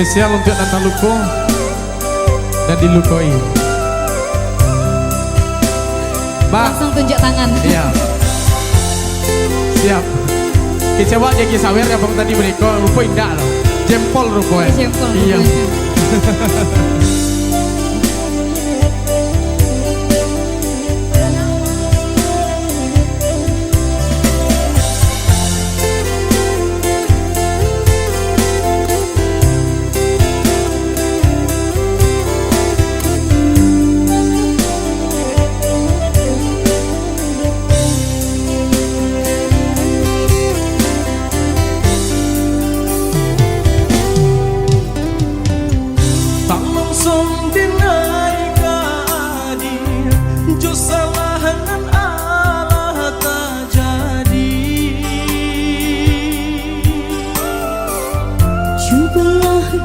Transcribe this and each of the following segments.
Spesial untuk Nana Luko dan dilukoi. Mbak, langsung tunjuk tangan. Iya. Siap. Kita coba jadi sawer ya bang tadi mereka rupa indah loh. Jempol rupa ya. Jempol. Iya.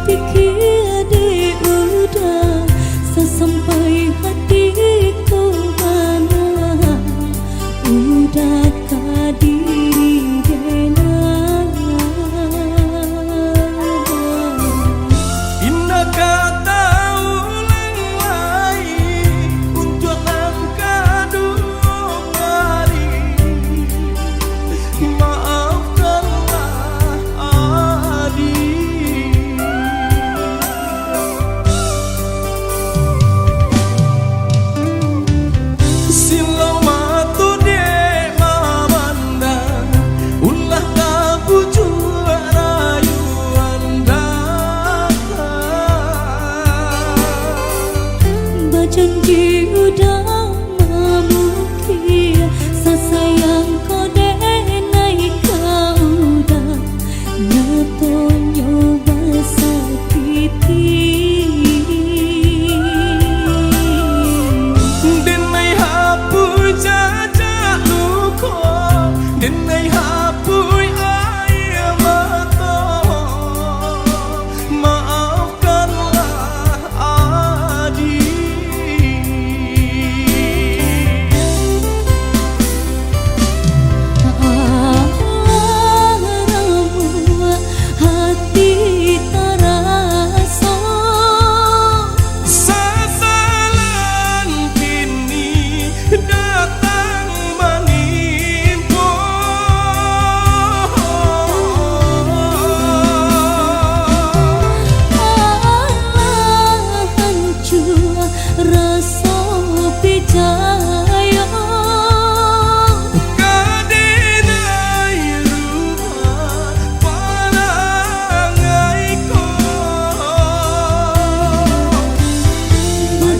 Pikir di udara sesampai hatiku mana udah kadiri denang indah kata ulang lagi untuk langkah dua kali maafkanlah adik. Janji udah memukir sesayang kau denai kau udah nyato nyoba sakiti denai hapui jajak luko denai hapui air mata maafkanlah adik.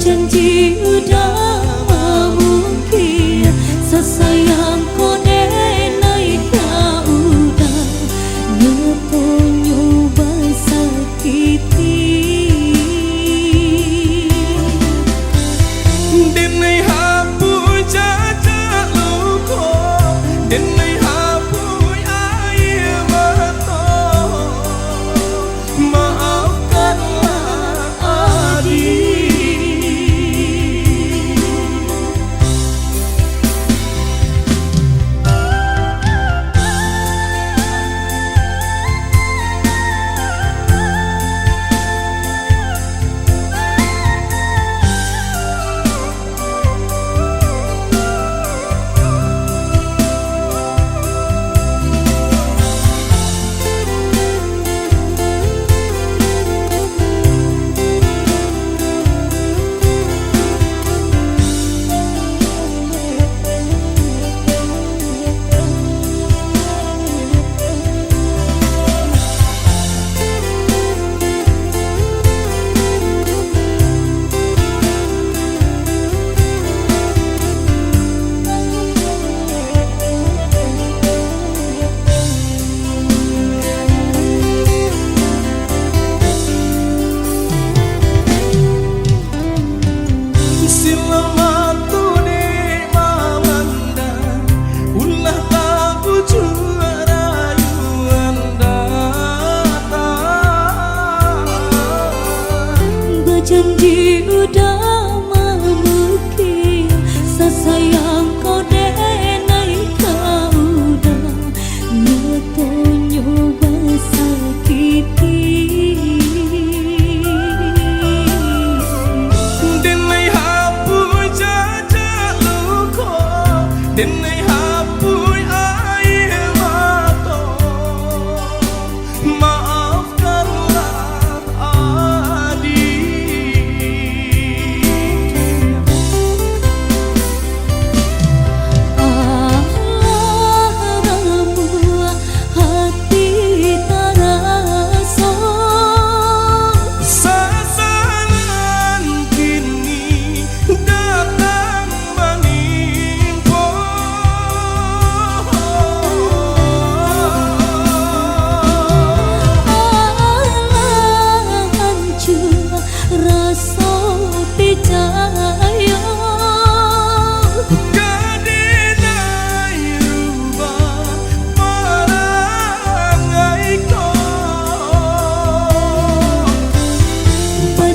Janji udah memukir sesayang kau denai kau udah nyoba nyoba sakiti denai hapui jajak luko denai hapui air mata maafkanlah adik. Janji udah memukir sesayang kau denai kau udah nyoba nyoba sakiti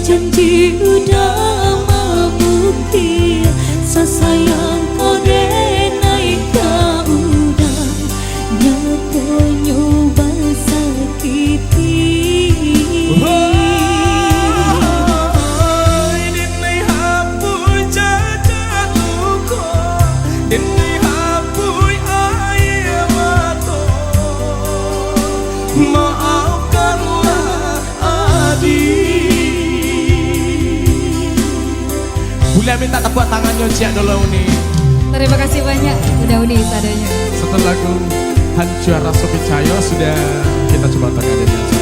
janji udah membukti sesayang kau denai kau udah nyata nyoba sakiti. Dinai hapus jajak luka, dinai hapus air mata. Maafkanlah adik. Boleh minta tepuk tangannya Cik dulu nih. Terima kasih banyak udah Uni seadanya. Setelah lagu Hancur Rasa Percaya sudah kita coba tengah dengan